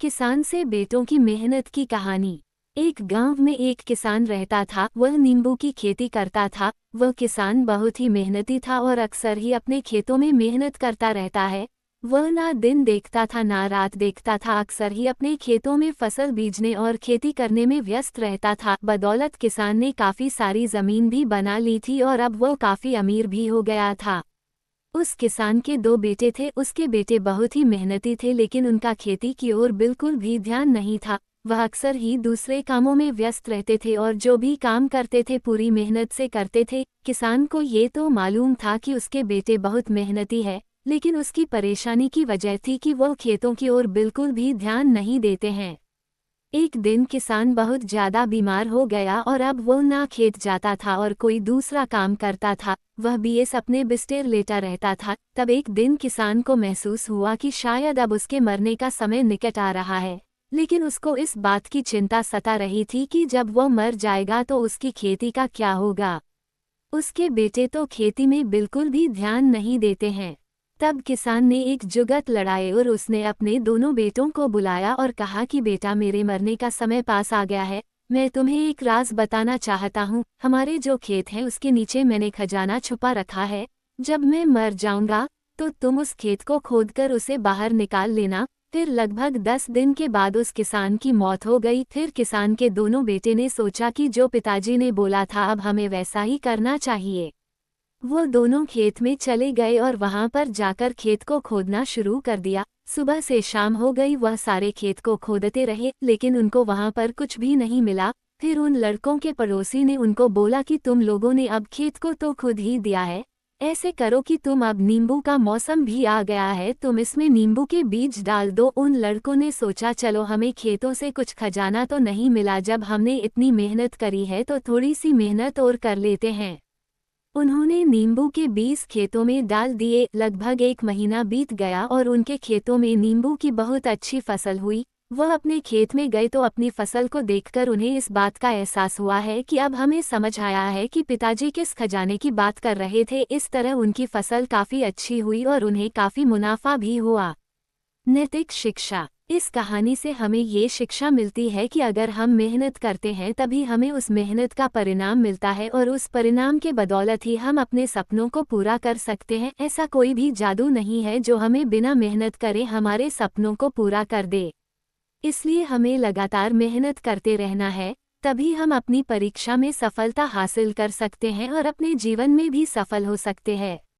किसान से बेटों की मेहनत की कहानी। एक गांव में एक किसान रहता था। वह नींबू की खेती करता था। वह किसान बहुत ही मेहनती था और अक्सर ही अपने खेतों में मेहनत करता रहता है। वह ना दिन देखता था ना रात देखता था, अक्सर ही अपने खेतों में फसल बीजने और खेती करने में व्यस्त रहता था। बदौलत किसान ने काफी सारी जमीन भी बना ली थी और अब वह काफी अमीर भी हो गया था। उस किसान के दो बेटे थे। उसके बेटे बहुत ही मेहनती थे, लेकिन उनका खेती की ओर बिल्कुल भी ध्यान नहीं था। वह अक्सर ही दूसरे कामों में व्यस्त रहते थे और जो भी काम करते थे पूरी मेहनत से करते थे। किसान को ये तो मालूम था कि उसके बेटे बहुत मेहनती है, लेकिन उसकी परेशानी की वजह थी कि वह खेतों की ओर बिल्कुल भी ध्यान नहीं देते हैं। एक दिन किसान बहुत ज्यादा बीमार हो गया और अब वो ना खेत जाता था और कोई दूसरा काम करता था। वह बीएस अपने बिस्तर लेटा रहता था। तब एक दिन किसान को महसूस हुआ कि शायद अब उसके मरने का समय निकट आ रहा है, लेकिन उसको इस बात की चिंता सता रही थी कि जब वो मर जाएगा तो उसकी खेती का क्या होगा। उसके बेटे तो खेती में बिल्कुल भी ध्यान नहीं देते हैं। तब किसान ने एक जुगत लड़ाई और उसने अपने दोनों बेटों को बुलाया और कहा कि बेटा, मेरे मरने का समय पास आ गया है। मैं तुम्हें एक राज बताना चाहता हूँ। हमारे जो खेत हैं उसके नीचे मैंने खजाना छुपा रखा है। जब मैं मर जाऊंगा तो तुम उस खेत को खोदकर उसे बाहर निकाल लेना। फिर लगभग 10 दिन के बाद उस किसान की मौत हो गई। फिर किसान के दोनों बेटे ने सोचा कि जो पिताजी ने बोला था अब हमें वैसा ही करना चाहिए। वो दोनों खेत में चले गए और वहां पर जाकर खेत को खोदना शुरू कर दिया। सुबह से शाम हो गई, वह सारे खेत को खोदते रहे, लेकिन उनको वहां पर कुछ भी नहीं मिला। फिर उन लड़कों के पड़ोसी ने उनको बोला कि तुम लोगों ने अब खेत को तो खुद ही दिया है, ऐसे करो कि तुम, अब नींबू का मौसम भी आ गया है, तुम इसमें नींबू के बीज डाल दो। उन लड़कों ने सोचा चलो हमें खेतों से कुछ खजाना तो नहीं मिला, जब हमने इतनी मेहनत करी है तो थोड़ी सी मेहनत और कर लेते हैं। उन्होंने नींबू के बीज खेतों में डाल दिए। लगभग 1 महीना बीत गया और उनके खेतों में नींबू की बहुत अच्छी फसल हुई। वह अपने खेत में गए तो अपनी फसल को देखकर उन्हें इस बात का एहसास हुआ है कि अब हमें समझ आया है कि पिताजी किस खजाने की बात कर रहे थे। इस तरह उनकी फसल काफी अच्छी हुई और उन्हें काफी मुनाफा भी हुआ। नैतिक शिक्षा। इस कहानी से हमें ये शिक्षा मिलती है कि अगर हम मेहनत करते हैं तभी हमें उस मेहनत का परिणाम मिलता है और उस परिणाम के बदौलत ही हम अपने सपनों को पूरा कर सकते हैं। ऐसा कोई भी जादू नहीं है जो हमें बिना मेहनत करे हमारे सपनों को पूरा कर दे। इसलिए हमें लगातार मेहनत करते रहना है, तभी हम अपनी परीक्षा में सफलता हासिल कर सकते हैं और अपने जीवन में भी सफल हो सकते हैं।